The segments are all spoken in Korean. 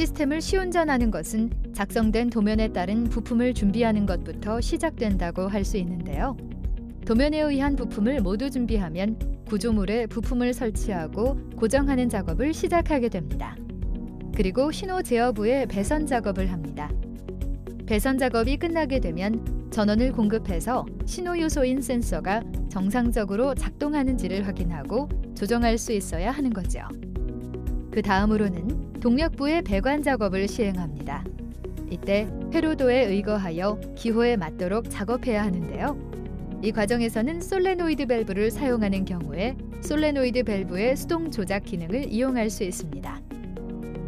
시스템을 시운전하는 것은 작성된 도면에 따른 부품을 준비하는 것부터 시작된다고 할 수 있는데요. 도면에 의한 부품을 모두 준비하면 구조물에 부품을 설치하고 고정하는 작업을 시작하게 됩니다. 그리고 신호 제어부에 배선 작업을 합니다. 배선 작업이 끝나게 되면 전원을 공급해서 신호 요소인 센서가 정상적으로 작동하는지를 확인하고 조정할 수 있어야 하는 거죠. 그 다음으로는 동력부의 배관 작업을 시행합니다. 이때 회로도에 의거하여 기호에 맞도록 작업해야 하는데요. 이 과정에서는 솔레노이드 밸브를 사용하는 경우에 솔레노이드 밸브의 수동 조작 기능을 이용할 수 있습니다.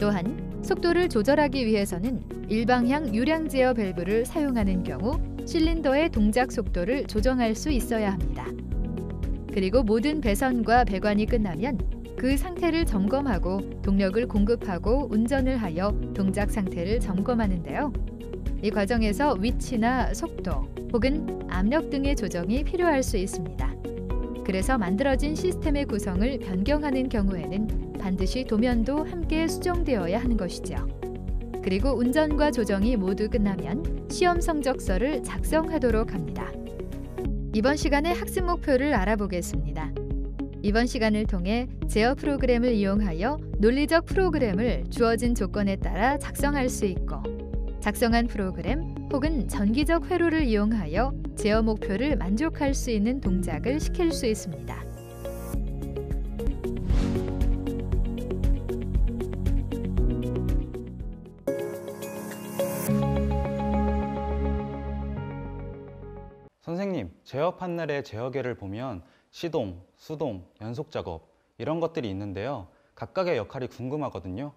또한 속도를 조절하기 위해서는 일방향 유량 제어 밸브를 사용하는 경우 실린더의 동작 속도를 조정할 수 있어야 합니다. 그리고 모든 배선과 배관이 끝나면 그 상태를 점검하고 동력을 공급하고 운전을 하여 동작 상태를 점검하는데요. 이 과정에서 위치나 속도 혹은 압력 등의 조정이 필요할 수 있습니다. 그래서 만들어진 시스템의 구성을 변경하는 경우에는 반드시 도면도 함께 수정되어야 하는 것이죠. 그리고 운전과 조정이 모두 끝나면 시험 성적서를 작성하도록 합니다. 이번 시간의 학습 목표를 알아보겠습니다. 이번 시간을 통해 제어 프로그램을 이용하여 논리적 프로그램을 주어진 조건에 따라 작성할 수 있고, 작성한 프로그램 혹은 전기적 회로를 이용하여 제어 목표를 만족할 수 있는 동작을 시킬 수 있습니다. 선생님, 제어 판넬의 제어계를 보면 시동, 수동, 연속 작업 이런 것들이 있는데요. 각각의 역할이 궁금하거든요.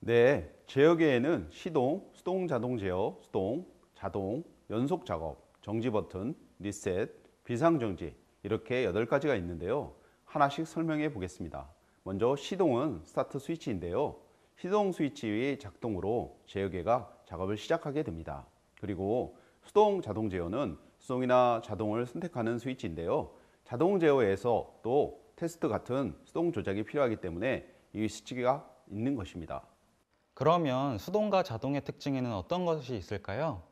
네, 제어계에는 시동, 수동 자동 제어, 수동, 자동, 연속 작업, 정지 버튼, 리셋, 비상 정지 이렇게 8가지가 있는데요. 하나씩 설명해 보겠습니다. 먼저 시동은 스타트 스위치인데요. 시동 스위치의 작동으로 제어계가 작업을 시작하게 됩니다. 그리고 수동 자동 제어는 수동이나 자동을 선택하는 스위치인데요. 자동 제어에서 또 테스트 같은 수동 조작이 필요하기 때문에 이 스위치가 있는 것입니다. 그러면 수동과 자동의 특징에는 어떤 것이 있을까요?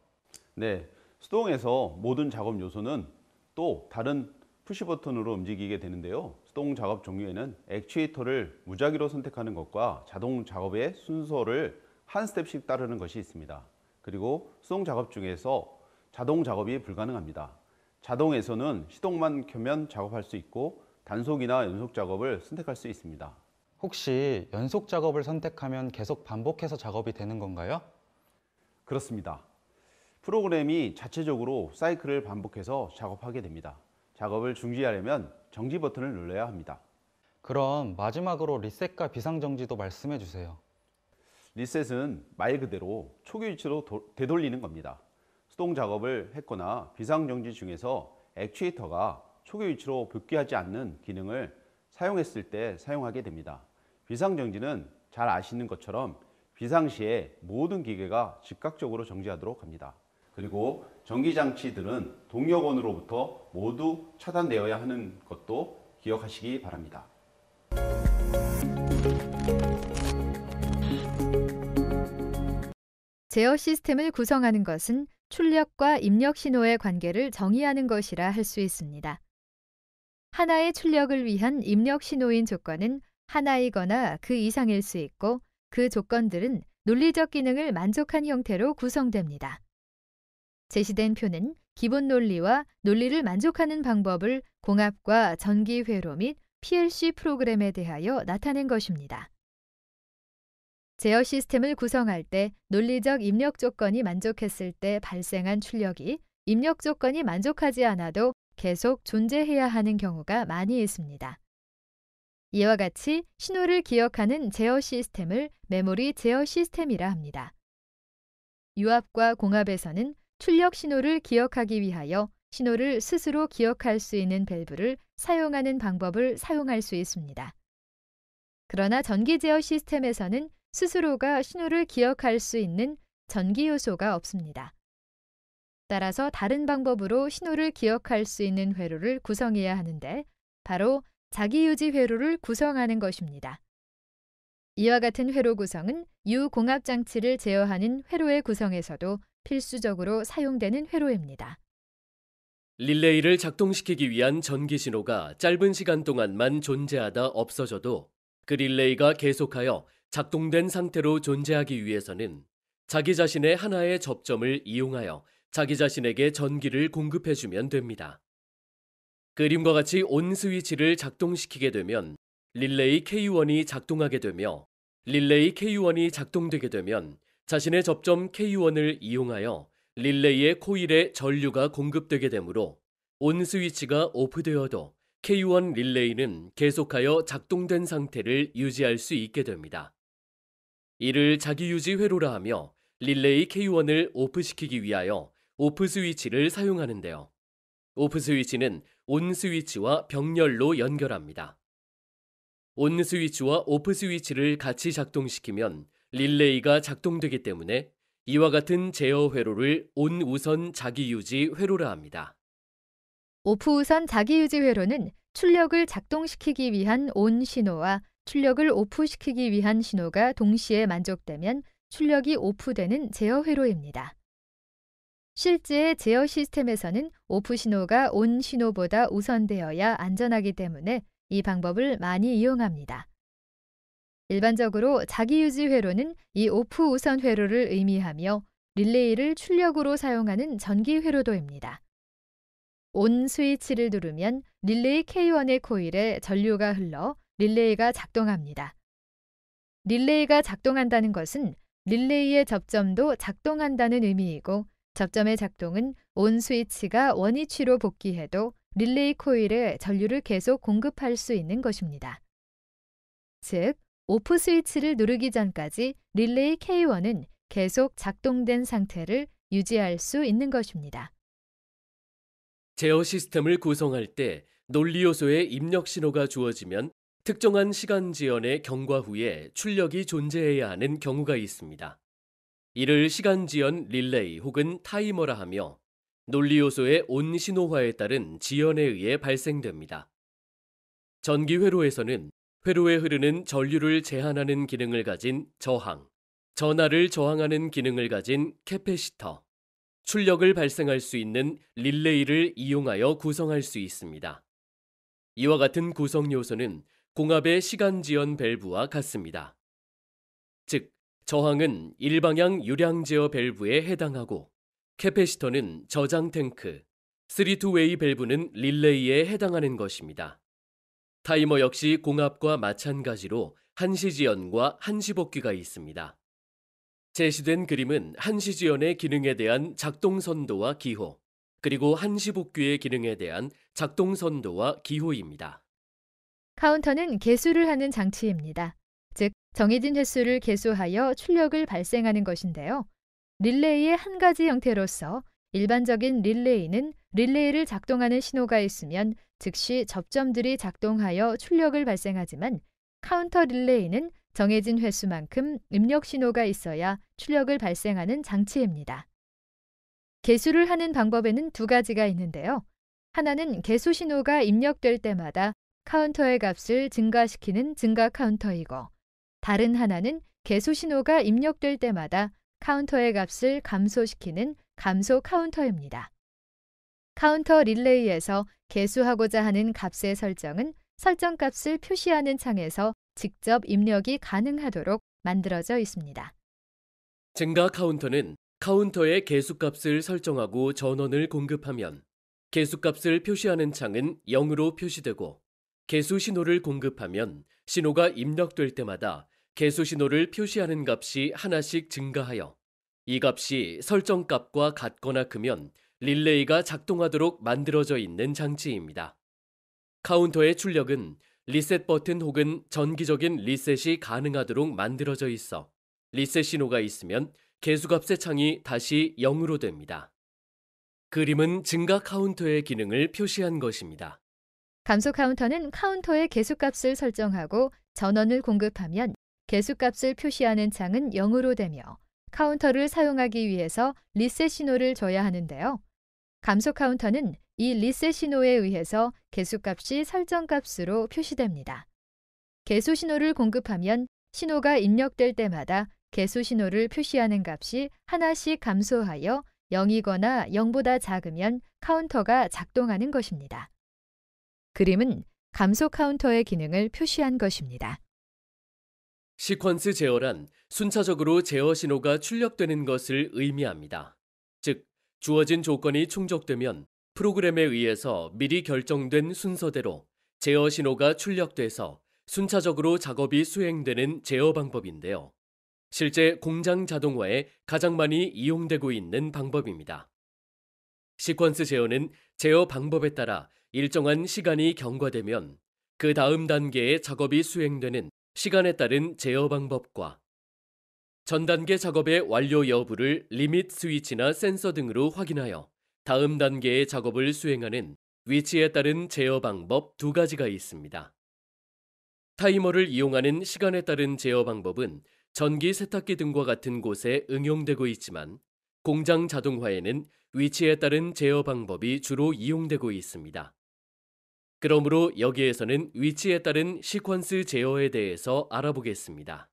네, 수동에서 모든 작업 요소는 또 다른 푸시 버튼으로 움직이게 되는데요. 수동 작업 종류에는 액추에이터를 무작위로 선택하는 것과 자동 작업의 순서를 한 스텝씩 따르는 것이 있습니다. 그리고 수동 작업 중에서 자동 작업이 불가능합니다. 자동에서는 시동만 켜면 작업할 수 있고 단속이나 연속 작업을 선택할 수 있습니다. 혹시 연속 작업을 선택하면 계속 반복해서 작업이 되는 건가요? 그렇습니다. 프로그램이 자체적으로 사이클을 반복해서 작업하게 됩니다. 작업을 중지하려면 정지 버튼을 눌러야 합니다. 그럼 마지막으로 리셋과 비상정지도 말씀해 주세요. 리셋은 말 그대로 초기 위치로 되돌리는 겁니다. 수동 작업을 했거나 비상정지 중에서 액추에이터가 초기 위치로 복귀하지 않는 기능을 사용했을 때 사용하게 됩니다. 비상정지는 잘 아시는 것처럼 비상시에 모든 기계가 즉각적으로 정지하도록 합니다. 그리고 전기장치들은 동력원으로부터 모두 차단되어야 하는 것도 기억하시기 바랍니다. 제어 시스템을 구성하는 것은 출력과 입력 신호의 관계를 정의하는 것이라 할 수 있습니다. 하나의 출력을 위한 입력 신호인 조건은 하나이거나 그 이상일 수 있고, 그 조건들은 논리적 기능을 만족한 형태로 구성됩니다. 제시된 표는 기본 논리와 논리를 만족하는 방법을 공합과 전기 회로 및 PLC 프로그램에 대하여 나타낸 것입니다. 제어 시스템을 구성할 때 논리적 입력 조건이 만족했을 때 발생한 출력이 입력 조건이 만족하지 않아도 계속 존재해야 하는 경우가 많이 있습니다. 이와 같이 신호를 기억하는 제어 시스템을 메모리 제어 시스템이라 합니다. 유압과 공압에서는 출력 신호를 기억하기 위하여 신호를 스스로 기억할 수 있는 밸브를 사용하는 방법을 사용할 수 있습니다. 그러나 전기 제어 시스템에서는 스스로가 신호를 기억할 수 있는 전기 요소가 없습니다. 따라서 다른 방법으로 신호를 기억할 수 있는 회로를 구성해야 하는데, 바로 자기유지 회로를 구성하는 것입니다. 이와 같은 회로 구성은 유공합 장치를 제어하는 회로의 구성에서도 필수적으로 사용되는 회로입니다. 릴레이를 작동시키기 위한 전기 신호가 짧은 시간 동안만 존재하다 없어져도 그 릴레이가 계속하여 작동된 상태로 존재하기 위해서는 자기 자신의 하나의 접점을 이용하여 자기 자신에게 전기를 공급해주면 됩니다. 그림과 같이 ON 스위치를 작동시키게 되면 릴레이 K1이 작동하게 되며 릴레이 K1이 작동되게 되면 자신의 접점 K1을 이용하여 릴레이의 코일에 전류가 공급되게 되므로 ON 스위치가 오프되어도 K1 릴레이는 계속하여 작동된 상태를 유지할 수 있게 됩니다. 이를 자기유지 회로라 하며 릴레이 K1을 오프시키기 위하여 오프 스위치를 사용하는데요. 오프 스위치는 ON 스위치와 병렬로 연결합니다. ON 스위치와 오프 스위치를 같이 작동시키면 릴레이가 작동되기 때문에 이와 같은 제어 회로를 ON 우선 자기유지 회로라 합니다. 오프 우선 자기유지 회로는 출력을 작동시키기 위한 ON 신호와 출력을 오프시키기 위한 신호가 동시에 만족되면 출력이 오프되는 제어 회로입니다. 실제 제어 시스템에서는 오프 신호가 ON 신호보다 우선되어야 안전하기 때문에 이 방법을 많이 이용합니다. 일반적으로 자기유지 회로는 이 오프 우선 회로를 의미하며 릴레이를 출력으로 사용하는 전기 회로도입니다. ON 스위치를 누르면 릴레이 K1의 코일에 전류가 흘러 릴레이가 작동합니다. 릴레이가 작동한다는 것은 릴레이의 접점도 작동한다는 의미이고 접점의 작동은 ON 스위치가 원위치로 복귀해도 릴레이 코일에 전류를 계속 공급할 수 있는 것입니다. 즉, 오프 스위치를 누르기 전까지 릴레이 K1은 계속 작동된 상태를 유지할 수 있는 것입니다. 제어 시스템을 구성할 때 논리 요소의 입력 신호가 주어지면 특정한 시간 지연의 경과 후에 출력이 존재해야 하는 경우가 있습니다. 이를 시간 지연 릴레이 혹은 타이머라 하며 논리 요소의 ON 신호화에 따른 지연에 의해 발생됩니다. 전기 회로에서는 회로에 흐르는 전류를 제한하는 기능을 가진 저항, 전하를 저항하는 기능을 가진 캐패시터, 출력을 발생할 수 있는 릴레이를 이용하여 구성할 수 있습니다. 이와 같은 구성 요소는 공합의 시간 지연 밸브와 같습니다. 즉, 저항은 일방향 유량 제어 밸브에 해당하고 캐패시터는 저장 탱크, 3-2웨이 밸브는 릴레이에 해당하는 것입니다. 타이머 역시 공합과 마찬가지로 한시 지연과 한시 복귀가 있습니다. 제시된 그림은 한시 지연의 기능에 대한 작동 선도와 기호, 그리고 한시 복귀의 기능에 대한 작동 선도와 기호입니다. 카운터는 계수를 하는 장치입니다. 즉, 정해진 횟수를 계수하여 출력을 발생하는 것인데요. 릴레이의 한 가지 형태로서 일반적인 릴레이는 릴레이를 작동하는 신호가 있으면 즉시 접점들이 작동하여 출력을 발생하지만 카운터 릴레이는 정해진 횟수만큼 입력 신호가 있어야 출력을 발생하는 장치입니다. 계수를 하는 방법에는 두 가지가 있는데요. 하나는 계수 신호가 입력될 때마다 카운터의 값을 증가시키는 증가 카운터이고, 다른 하나는 계수 신호가 입력될 때마다 카운터의 값을 감소시키는 감소 카운터입니다. 카운터 릴레이에서 계수하고자 하는 값의 설정은 설정 값을 표시하는 창에서 직접 입력이 가능하도록 만들어져 있습니다. 증가 카운터는 카운터의 계수값을 설정하고 전원을 공급하면 계수값을 표시하는 창은 0으로 표시되고, 계수 신호를 공급하면 신호가 입력될 때마다 계수 신호를 표시하는 값이 하나씩 증가하여 이 값이 설정 값과 같거나 크면 릴레이가 작동하도록 만들어져 있는 장치입니다. 카운터의 출력은 리셋 버튼 혹은 전기적인 리셋이 가능하도록 만들어져 있어 리셋 신호가 있으면 계수값의 창이 다시 0으로 됩니다. 그림은 증가 카운터의 기능을 표시한 것입니다. 감소 카운터는 카운터의 계수값을 설정하고 전원을 공급하면 계수값을 표시하는 창은 0으로 되며 카운터를 사용하기 위해서 리셋 신호를 줘야 하는데요. 감소 카운터는 이 리셋 신호에 의해서 계수값이 설정값으로 표시됩니다. 계수 신호를 공급하면 신호가 입력될 때마다 개수 신호를 표시하는 값이 하나씩 감소하여 0이거나 0보다 작으면 카운터가 작동하는 것입니다. 그림은 감소 카운터의 기능을 표시한 것입니다. 시퀀스 제어란 순차적으로 제어 신호가 출력되는 것을 의미합니다. 즉, 주어진 조건이 충족되면 프로그램에 의해서 미리 결정된 순서대로 제어 신호가 출력돼서 순차적으로 작업이 수행되는 제어 방법인데요. 실제 공장 자동화에 가장 많이 이용되고 있는 방법입니다. 시퀀스 제어는 제어 방법에 따라 일정한 시간이 경과되면 그 다음 단계의 작업이 수행되는 시간에 따른 제어 방법과 전 단계 작업의 완료 여부를 리밋 스위치나 센서 등으로 확인하여 다음 단계의 작업을 수행하는 위치에 따른 제어 방법 두 가지가 있습니다. 타이머를 이용하는 시간에 따른 제어 방법은 전기 세탁기 등과 같은 곳에 응용되고 있지만 공장 자동화에는 위치에 따른 제어 방법이 주로 이용되고 있습니다. 그러므로 여기에서는 위치에 따른 시퀀스 제어에 대해서 알아보겠습니다.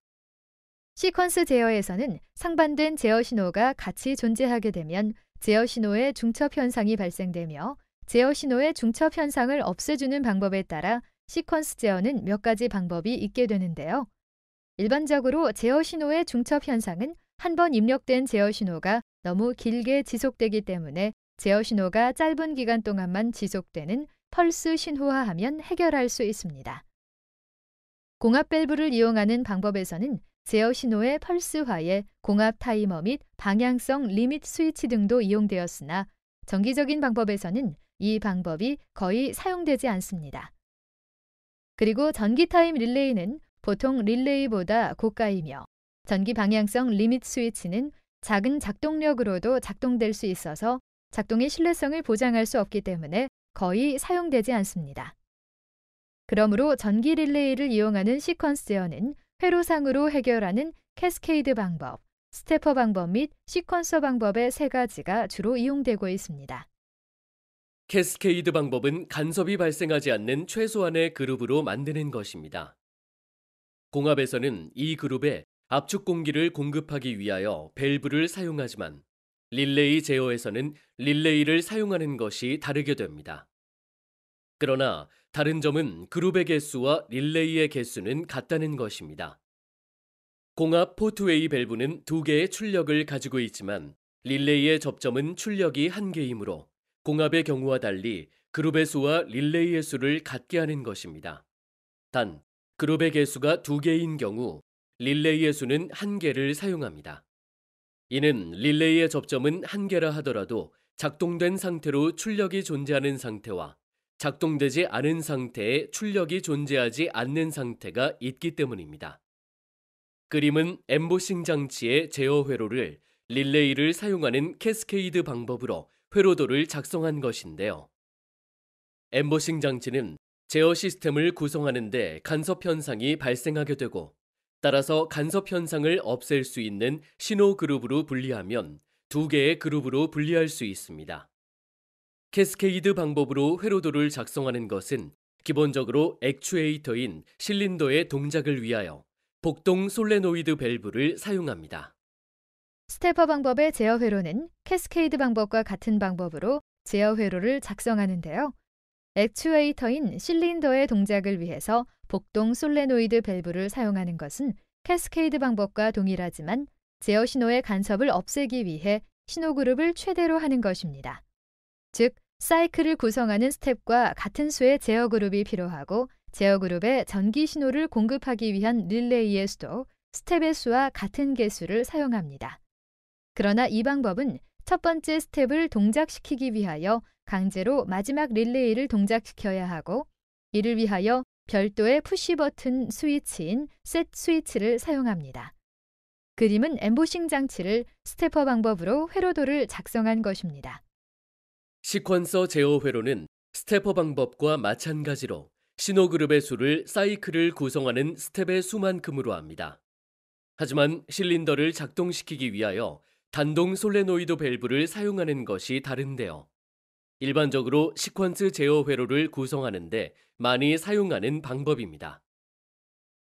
시퀀스 제어에서는 상반된 제어 신호가 같이 존재하게 되면 제어 신호의 중첩 현상이 발생되며 제어 신호의 중첩 현상을 없애주는 방법에 따라 시퀀스 제어는 몇 가지 방법이 있게 되는데요. 일반적으로 제어 신호의 중첩 현상은 한 번 입력된 제어 신호가 너무 길게 지속되기 때문에 제어 신호가 짧은 기간 동안만 지속되는 펄스 신호화하면 해결할 수 있습니다. 공합 밸브를 이용하는 방법에서는 제어 신호의 펄스화에 공합 타이머 및 방향성 리밋 스위치 등도 이용되었으나 정기적인 방법에서는 이 방법이 거의 사용되지 않습니다. 그리고 전기 타임 릴레이는 보통 릴레이보다 고가이며 전기 방향성 리밋 스위치는 작은 작동력으로도 작동될 수 있어서 작동의 신뢰성을 보장할 수 없기 때문에 거의 사용되지 않습니다. 그러므로 전기 릴레이를 이용하는 시퀀스 제어는 회로상으로 해결하는 캐스케이드 방법, 스태퍼 방법 및 시퀀서 방법의 세 가지가 주로 이용되고 있습니다. 캐스케이드 방법은 간섭이 발생하지 않는 최소한의 그룹으로 만드는 것입니다. 공합에서는 이 그룹에 압축 공기를 공급하기 위하여 밸브를 사용하지만 릴레이 제어에서는 릴레이를 사용하는 것이 다르게 됩니다. 그러나 다른 점은 그룹의 개수와 릴레이의 개수는 같다는 것입니다. 공합 포트웨이 밸브는 2개의 출력을 가지고 있지만 릴레이의 접점은 출력이 1개이므로 공합의 경우와 달리 그룹의 수와 릴레이의 수를 같게 하는 것입니다. 단, 그룹의 개수가 2개인 경우 릴레이의 수는 1개를 사용합니다. 이는 릴레이의 접점은 1개라 하더라도 작동된 상태로 출력이 존재하는 상태와 작동되지 않은 상태에 출력이 존재하지 않는 상태가 있기 때문입니다. 그림은 엠보싱 장치의 제어 회로를 릴레이를 사용하는 캐스케이드 방법으로 회로도를 작성한 것인데요. 엠보싱 장치는 제어 시스템을 구성하는 데 간섭 현상이 발생하게 되고 따라서 간섭 현상을 없앨 수 있는 신호 그룹으로 분리하면 2개의 그룹으로 분리할 수 있습니다. 캐스케이드 방법으로 회로도를 작성하는 것은 기본적으로 액추에이터인 실린더의 동작을 위하여 복동 솔레노이드 밸브를 사용합니다. 스태퍼 방법의 제어 회로는 캐스케이드 방법과 같은 방법으로 제어 회로를 작성하는데요. 액추에이터인 실린더의 동작을 위해서 복동 솔레노이드 밸브를 사용하는 것은 캐스케이드 방법과 동일하지만 제어 신호의 간섭을 없애기 위해 신호 그룹을 최대로 하는 것입니다. 즉, 사이클을 구성하는 스텝과 같은 수의 제어 그룹이 필요하고 제어 그룹에 전기 신호를 공급하기 위한 릴레이의 수도 스텝의 수와 같은 개수를 사용합니다. 그러나 이 방법은 첫 번째 스텝을 동작시키기 위하여 강제로 마지막 릴레이를 동작시켜야 하고 이를 위하여 별도의 푸시 버튼 스위치인 셋 스위치를 사용합니다. 그림은 엠보싱 장치를 스태퍼 방법으로 회로도를 작성한 것입니다. 시퀀서 제어 회로는 스태퍼 방법과 마찬가지로 신호 그룹의 수를 사이클을 구성하는 스텝의 수만큼으로 합니다. 하지만 실린더를 작동시키기 위하여 단동 솔레노이드 밸브를 사용하는 것이 다른데요. 일반적으로 시퀀스 제어 회로를 구성하는데 많이 사용하는 방법입니다.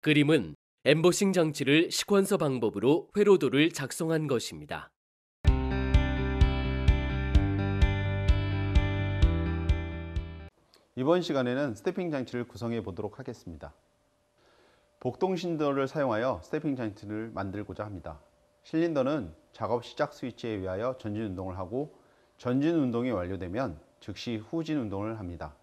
그림은 엠보싱 장치를 시퀀서 방법으로 회로도를 작성한 것입니다. 이번 시간에는 스태핑 장치를 구성해 보도록 하겠습니다. 복동 실린더를 사용하여 스태핑 장치를 만들고자 합니다. 실린더는 작업 시작 스위치에 의하여 전진 운동을 하고 전진 운동이 완료되면 즉시 후진 운동을 합니다.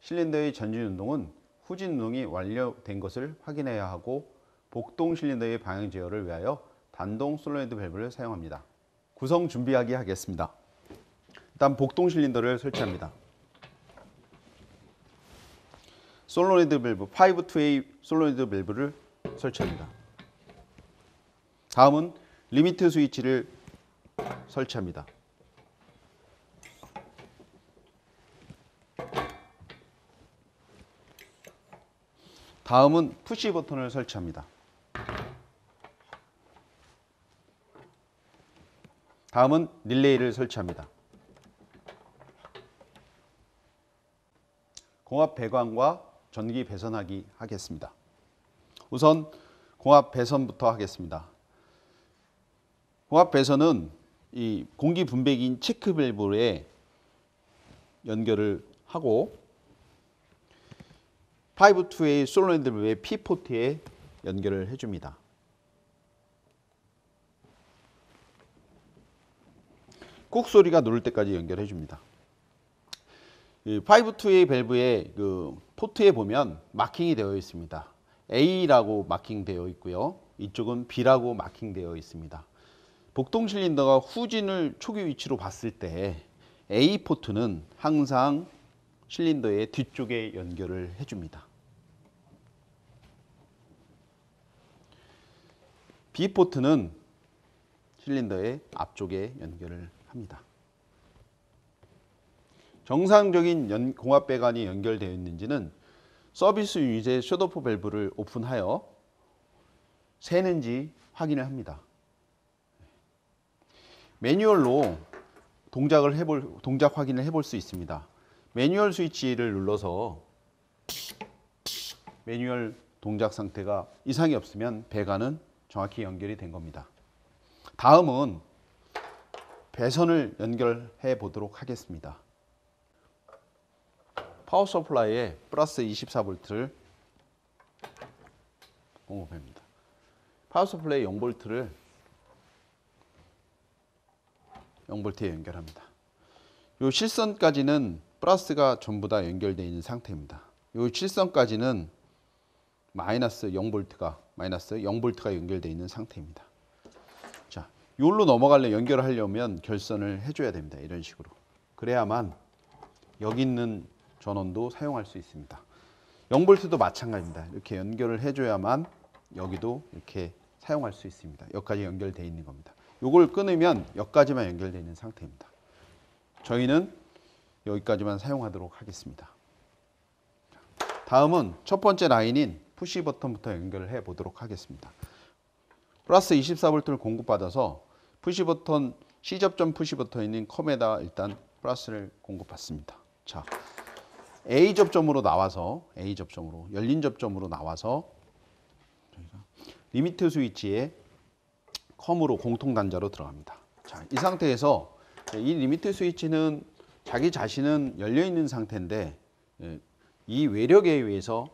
실린더의 전진 운동은 후진 운동이 완료된 것을 확인해야 하고 복동 실린더의 방향 제어를 위하여 단동 솔노이드 밸브를 사용합니다. 구성 준비하기 하겠습니다. 일단 복동 실린더를 설치합니다. 솔노이드 밸브 5-2A 솔노이드 밸브를 설치합니다. 다음은 리미트 스위치를 설치합니다. 다음은 푸시 버튼을 설치합니다. 다음은 릴레이를 설치합니다. 공합 배관과 전기 배선하기 하겠습니다. 우선 공합 배선부터 하겠습니다. 공합 배선은 이 공기 분배기인 체크 밸브에 연결을 하고 5-2A 솔노이드 밸브의 P 포트에 연결을 해줍니다. 꾹 소리가 누를 때까지 연결해 줍니다. 5-2A 밸브의 그 포트에 보면 마킹이 되어 있습니다. A라고 마킹되어 있고요. 이쪽은 B라고 마킹되어 있습니다. 복동 실린더가 후진을 초기 위치로 봤을 때 A 포트는 항상 실린더의 뒤쪽에 연결을 해줍니다. B 포트는 실린더의 앞쪽에 연결을 합니다. 정상적인 공합 배관이 연결되어 있는지는 서비스 유닛의 셧오프 밸브를 오픈하여 새는지 확인을 합니다. 매뉴얼로 동작 확인을 해볼 수 있습니다. 매뉴얼 스위치를 눌러서 매뉴얼 동작 상태가 이상이 없으면 배관은 정확히 연결이 된 겁니다. 다음은 배선을 연결해 보도록 하겠습니다. 파워 서플라이에 플러스 24V를 공급합니다. 파워 서플라이 0V를 0V에 연결합니다. 이 실선까지는 플러스가 전부 다 연결되어 있는 상태입니다. 이 실선까지는 마이너스 0V가 연결되어 있는 상태입니다. 자, 여기로 연결하려면 결선을 해줘야 됩니다. 이런 식으로. 그래야만 여기 있는 전원도 사용할 수 있습니다. 0V도 마찬가지입니다. 이렇게 연결을 해줘야만 여기도 이렇게 사용할 수 있습니다. 여기까지 연결되어 있는 겁니다. 이걸 끊으면 여기까지만 연결되어 있는 상태입니다. 저희는 여기까지만 사용하도록 하겠습니다. 다음은 첫 번째 라인인 푸시 버튼부터 연결을 해 보도록 하겠습니다. 플러스 24V를 공급받아서 푸시 버튼, C접점 푸시 버튼에 있는 컴에다 일단 플러스를 공급받습니다. 자, A 접점으로 나와서 열린 접점으로 나와서 저희가 리미트 스위치에 컴으로 공통 단자로 들어갑니다. 자, 이 상태에서 이 리미트 스위치는 자기 자신은 열려 있는 상태인데 이 외력에 의해서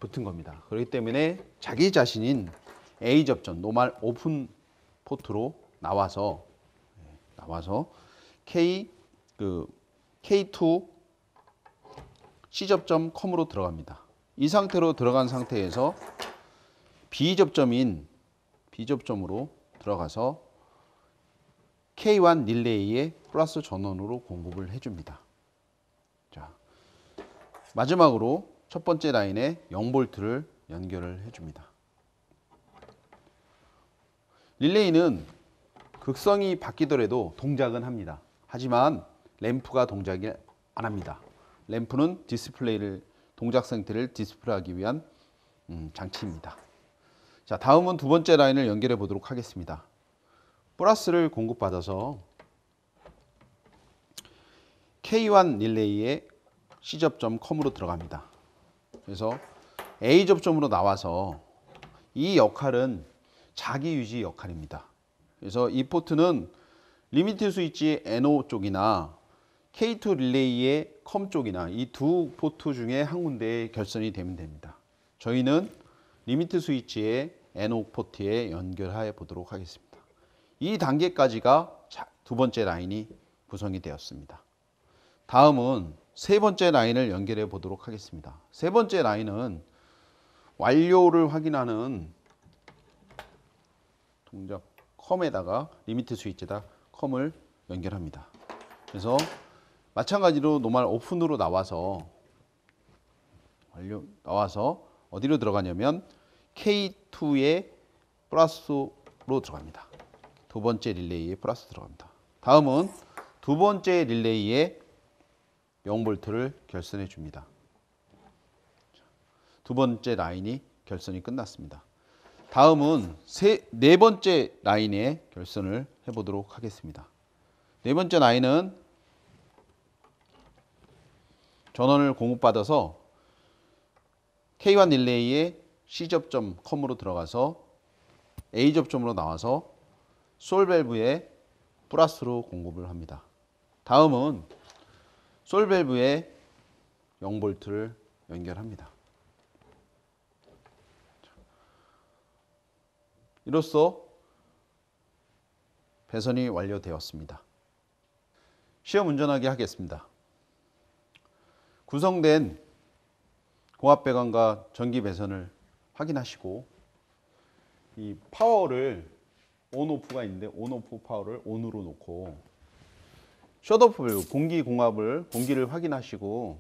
붙은 겁니다. 그렇기 때문에 자기 자신인 A 접점 노멀 오픈 포트로 나와서 K2 C접점 컴으로 들어갑니다. 이 상태로 들어간 상태에서 B접점으로 들어가서 K1 릴레이에 플러스 전원으로 공급을 해줍니다. 자, 마지막으로 첫 번째 라인에 0V를 연결을 해줍니다. 릴레이는 극성이 바뀌더라도 동작은 합니다. 하지만 램프가 동작을 안 합니다. 램프는 동작 상태를 디스플레이하기 위한 장치입니다. 자, 다음은 두 번째 라인을 연결해 보도록 하겠습니다. 플러스를 공급받아서 K1 릴레이에 C접점 컴으로 들어갑니다. 그래서 A접점으로 나와서 이 역할은 자기 유지 역할입니다. 그래서 이 포트는 리미트 스위치 NO 쪽이나 K2 릴레이의 컴 쪽이나 이 두 포트 중에 한 군데에 결선이 되면 됩니다. 저희는 리미트 스위치의 NO 포트에 연결해 보도록 하겠습니다. 이 단계까지가 두 번째 라인이 구성이 되었습니다. 다음은 세 번째 라인을 연결해 보도록 하겠습니다. 세 번째 라인은 완료를 확인하는 동작 컴에다가 리미트 스위치에다 컴을 연결합니다. 그래서 마찬가지로 노멀 오픈으로 나와서 어디로 들어가냐면 K2의 플러스로 들어갑니다. 두 번째 릴레이에 플러스 들어갑니다. 다음은 두 번째 릴레이에 0V를 결선해 줍니다. 두 번째 라인이 결선이 끝났습니다. 다음은 네 번째 라인에 결선을 해보도록 하겠습니다. 네 번째 라인은 전원을 공급받아서 K1 릴레이에 C 접점 컴으로 들어가서 A 접점으로 나와서 솔 밸브에 플러스로 공급을 합니다. 다음은 솔 밸브에 0V를 연결합니다. 이로써 배선이 완료되었습니다. 시험 운전하게 하겠습니다. 구성된 공압 배관과 전기 배선을 확인하시고 이 파워를 온오프가 있는데 온오프 파워를 온으로 놓고 셧오프 밸브 공기를 확인하시고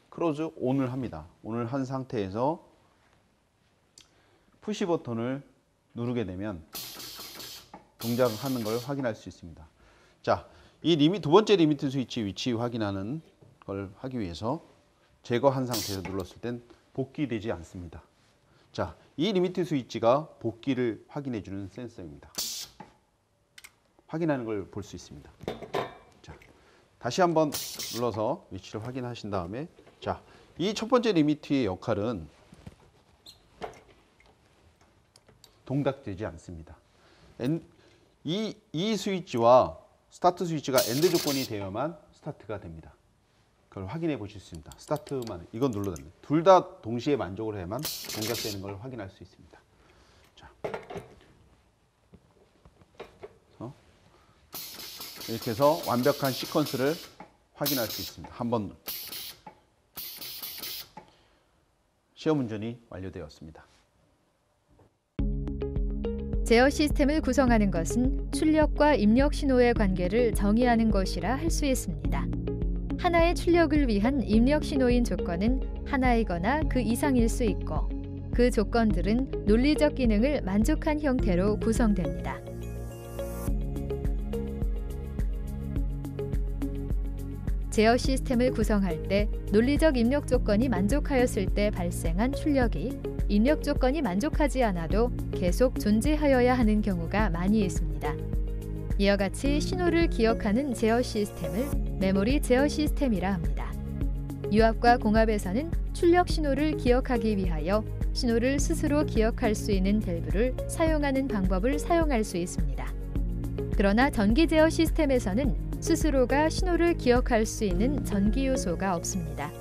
크로즈 온을 합니다. 온을 한 상태에서 푸시 버튼을 누르게 되면 동작하는 걸 확인할 수 있습니다. 자, 이 두 번째 리미트 스위치 위치 확인하는 걸 하기 위해서 제거한 상태에서 눌렀을 땐 복귀되지 않습니다. 자, 이 리미트 스위치가 복귀를 확인해 주는 센서입니다. 확인하는 걸 볼 수 있습니다. 자, 다시 한번 눌러서 위치를 확인하신 다음에 자, 이 첫 번째 리미트의 역할은 동작되지 않습니다. 이 스위치와 스타트 스위치가 엔드 조건이 되어야만 스타트가 됩니다. 그걸 확인해 보실 수 있습니다. 스타트만 이건 눌러야 됩니다. 둘 다 동시에 만족을 해야만 동작되는 걸 확인할 수 있습니다. 자, 이렇게 해서 완벽한 시퀀스를 확인할 수 있습니다. 한번 시험 운전이 완료되었습니다. 제어 시스템을 구성하는 것은 출력과 입력 신호의 관계를 정의하는 것이라 할 수 있습니다. 하나의 출력을 위한 입력 신호인 조건은 하나이거나 그 이상일 수 있고 그 조건들은 논리적 기능을 만족한 형태로 구성됩니다. 제어 시스템을 구성할 때 논리적 입력 조건이 만족하였을 때 발생한 출력이 입력 조건이 만족하지 않아도 계속 존재하여야 하는 경우가 많이 있습니다. 이와 같이 신호를 기억하는 제어 시스템을 메모리 제어 시스템이라 합니다. 유압과 공압에서는 출력 신호를 기억하기 위하여 신호를 스스로 기억할 수 있는 밸브를 사용하는 방법을 사용할 수 있습니다. 그러나 전기 제어 시스템에서는 스스로가 신호를 기억할 수 있는 전기 요소가 없습니다.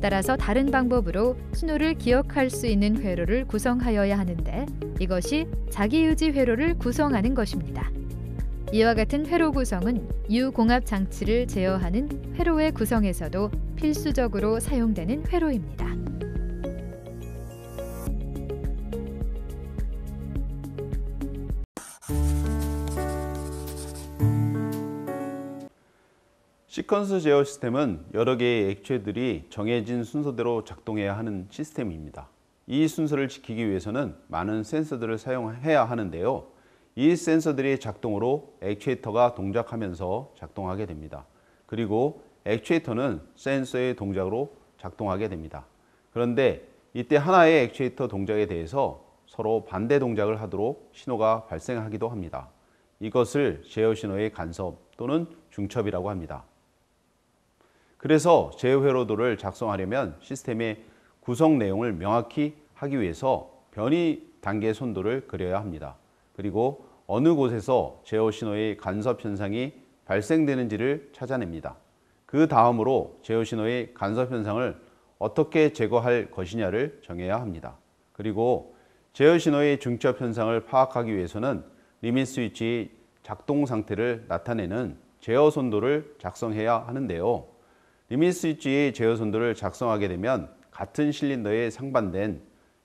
따라서 다른 방법으로 신호를 기억할 수 있는 회로를 구성하여야 하는데 이것이 자기유지 회로를 구성하는 것입니다. 이와 같은 회로 구성은 유공압 장치를 제어하는 회로의 구성에서도 필수적으로 사용되는 회로입니다. 시퀀스 제어 시스템은 여러 개의 액체들이 정해진 순서대로 작동해야 하는 시스템입니다. 이 순서를 지키기 위해서는 많은 센서들을 사용해야 하는데요. 이 센서들의 작동으로 액추에이터가 동작하면서 작동하게 됩니다. 그리고 액추에이터는 센서의 동작으로 작동하게 됩니다. 그런데 이때 하나의 액추에이터 동작에 대해서 서로 반대 동작을 하도록 신호가 발생하기도 합니다. 이것을 제어 신호의 간섭 또는 중첩이라고 합니다. 그래서 제어 회로도를 작성하려면 시스템의 구성 내용을 명확히 하기 위해서 변이 단계 손도를 그려야 합니다. 그리고 어느 곳에서 제어 신호의 간섭 현상이 발생되는지를 찾아냅니다. 그 다음으로 제어 신호의 간섭 현상을 어떻게 제거할 것이냐를 정해야 합니다. 그리고 제어 신호의 중첩 현상을 파악하기 위해서는 리밋 스위치의 작동 상태를 나타내는 제어 손도를 작성해야 하는데요. 리밋 스위치의 제어 손도를 작성하게 되면 같은 실린더에 상반된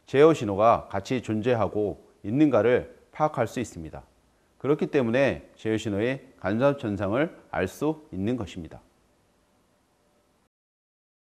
제어 신호가 같이 존재하고 있는가를 파악할 수 있습니다. 그렇기 때문에 제어 신호의 간섭 현상을 알 수 있는 것입니다.